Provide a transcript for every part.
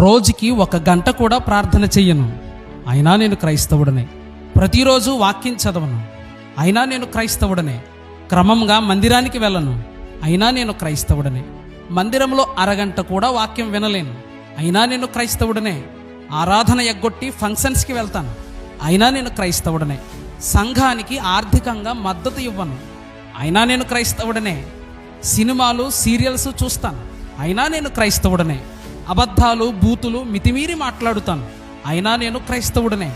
రోజుకి 1 గంట కూడా ప్రార్థన చెయ్యను, అయినా నేను క్రైస్తవుడనే. ప్రతిరోజు వాక్యం చదవను, అయినా నేను క్రైస్తవుడనే. క్రమంగా మందిరానికి వెళ్ళను, అయినా నేను క్రైస్తవుడనే. మందిరంలో అరగంట కూడా వాక్యం వినలేను, అయినా నేను క్రైస్తవుడనే. ఆరాధన ఎగ్గొట్టి ఫంక్షన్స్కి వెళ్తాను, అయినా నేను క్రైస్తవుడనే. సంఘానికి ఆర్థికంగా మద్దతు ఇవ్వను, అయినా నేను క్రైస్తవుడనే. సినిమాలు సీరియల్స్ చూస్తాను, అయినా నేను క్రైస్తవుడనే. అబద్ధాలు బూతులు మితిమీరి మాట్లాడుతాను, అయినా నేను క్రైస్తవుడనే.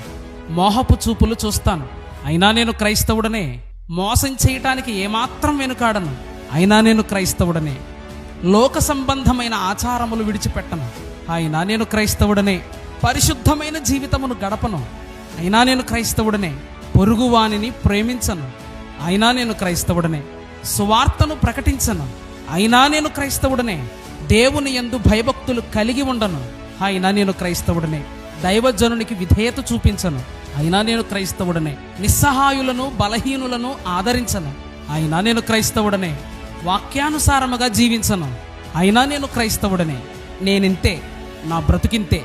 మోహపు చూపులు చూస్తాను, అయినా నేను క్రైస్తవుడనే. మోసం చేయటానికి ఏమాత్రం వెనుకాడను, అయినా నేను క్రైస్తవుడనే. లోక సంబంధమైన ఆచారములు విడిచిపెట్టను, అయినా నేను క్రైస్తవుడనే. పరిశుద్ధమైన జీవితమును గడపను, అయినా నేను క్రైస్తవుడనే. పొరుగువానిని ప్రేమించను, అయినా నేను క్రైస్తవుడనే. సువార్తను ప్రకటించను, అయినా నేను క్రైస్తవుడనే. దేవుని యందు భయభక్తులు కలిగి ఉండను, అయినా నేను క్రైస్తవుడనే. దైవజనునికి విధేయత చూపించను, అయినా నేను క్రైస్తవుడనే. నిస్సహాయులను బలహీనులను ఆదరించను, అయినా నేను క్రైస్తవుడనే. వాక్యానుసారముగా జీవించను, అయినా నేను క్రైస్తవుడనే. నేనింతే, నా బ్రతుకింతే,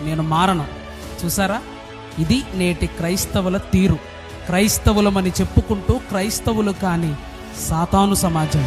నేను మారను. చూసారా, ఇది నేటి క్రైస్తవుల తీరు. క్రైస్తవులమని చెప్పుకుంటూ క్రైస్తవులు కాని సాతాను సమాజం.